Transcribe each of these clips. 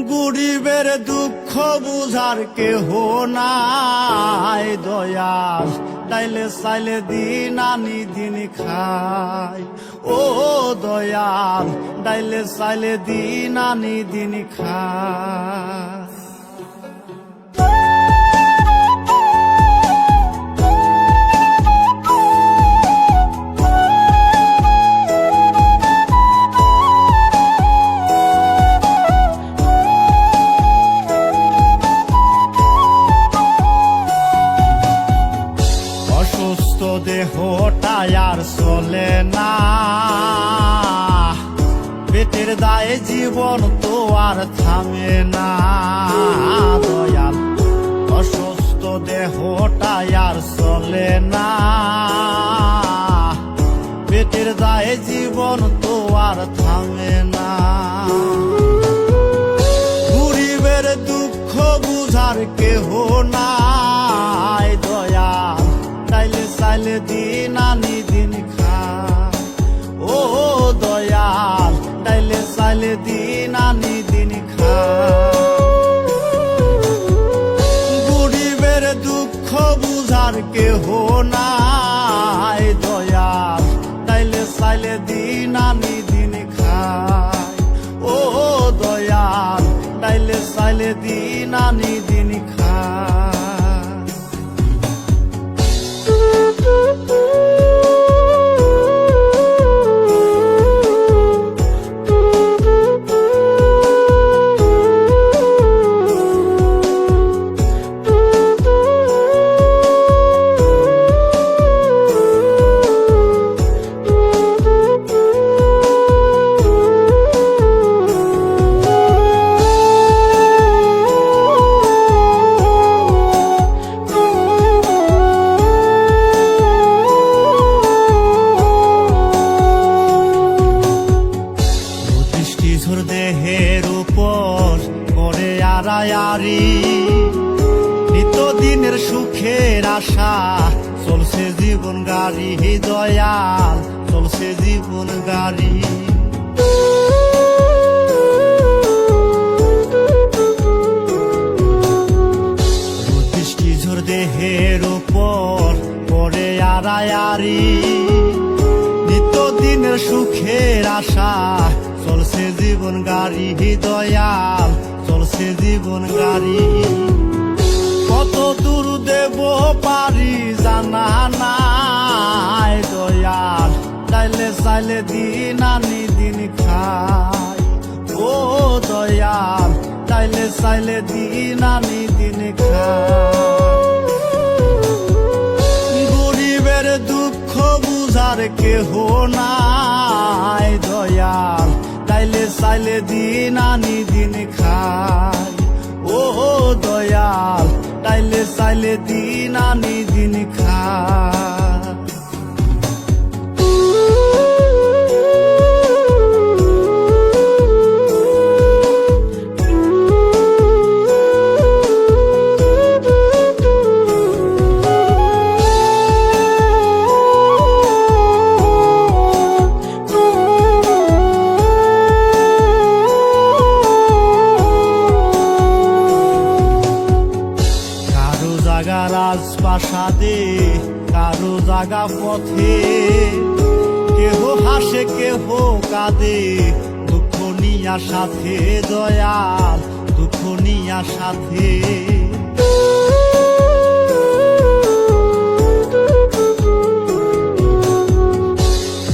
গরিবের দুঃখ বুঝার কেহ নাই দয়াল, তাইলে চাইলে দিন আনি দিন খায়। ও দয়াল, তাইলে চাইলে দিন আনি দিন খায়। অসুস্থ দেহটা আর চলে না, পেটের দায়ে জীবন তো আর থামে না দয়াল। অসুস্থ দেহটা আর চলে না, পেটের দায়ে জীবন তো আর থামে না। গরিবের দুঃখ বুঝার কেহ নাই দয়াল, তাইলে চাইলে দিন আনি দিন খায়। ও দয়াল, তাইলে চাইলে দিন আনি দিন খায়। গরিবের দুঃখ বুঝার কেহ নাই দয়াল, তাইলে চাইলে দিন আনি দিন খায়। ও দয়াল, তাইলে চাইলে দিন আনি দিন খায়। দেহের উপর করে আড়ায়ারি, নিত্যদিনের সুখের আশা চলছে জীবন গাড়ি দয়াল, চলছে জীবন গাড়ি। বৃষ্টিঝড় দেহের উপর করে আড়ায়ারি, নিত্যদিনের সুখের আশা চলছে জীবন গাড়ি দয়াল, চলছে জীবন গাড়ি। কত দূর দেব পারি জানা নাই দয়াল, তাইলে চাইলে দিন আনি দিন খায়। ও দয়াল, তাইলে চাইলে দিন আনি দিন খায়। গরিবের দুঃখ বুঝার কেহ নাই দয়াল, তাইলে চাইলে দিন আনি দিন খায়। ও দয়াল, তাইলে চাইলে দিন আনি দিন খায়। রাজপ্রাসাদে কারো জাগা পথে, কেহ হাসে কেহ কাঁদে দুঃখ নিয়া সাথে দয়াল, দুঃখ নিয়া সাথে।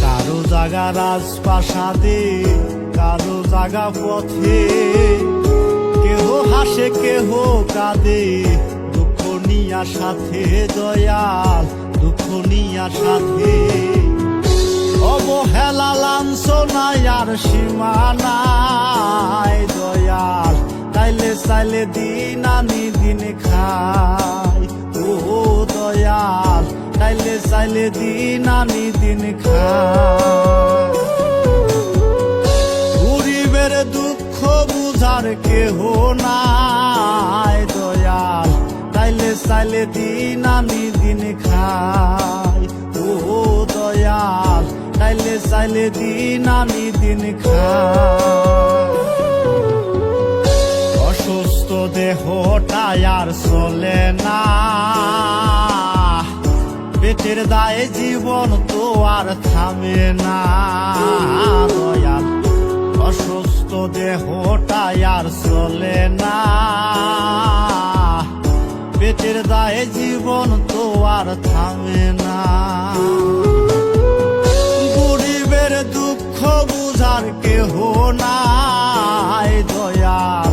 কারো জাগা রাজপ্রাসাদে কারো জাগা পথে, কেহ হাসে কেহ কাঁদে নিয়া সাথে দয়াল, দুঃখ নিয়া সাথে। অবহেলা লাঞ্ছনায় আর সীমানায় দয়াল, তাইলে চাইলে দিন আনি দিন খায়। ও দয়াল, তাইলে চাইলে দিন আনি দিন খায়। গরিবের দুঃখ বুঝার কেহ নাই দয়াল, তাইলে চাইলে দিন আনি দিন খায়। ও দয়াল, তাইলে চাইলে দিন আনি দিন খায়। দেহটা আর চলে না, পেটের দায়ে জীবন তো আর থামে না দয়াল, অসুস্থ দেহটা আর চলে না, পেটের দায়ে জীবন তো আর থামে না। গরিবের দুঃখ বুঝার কেহ নাই দয়াল,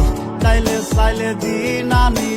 চাইলে দিন আনি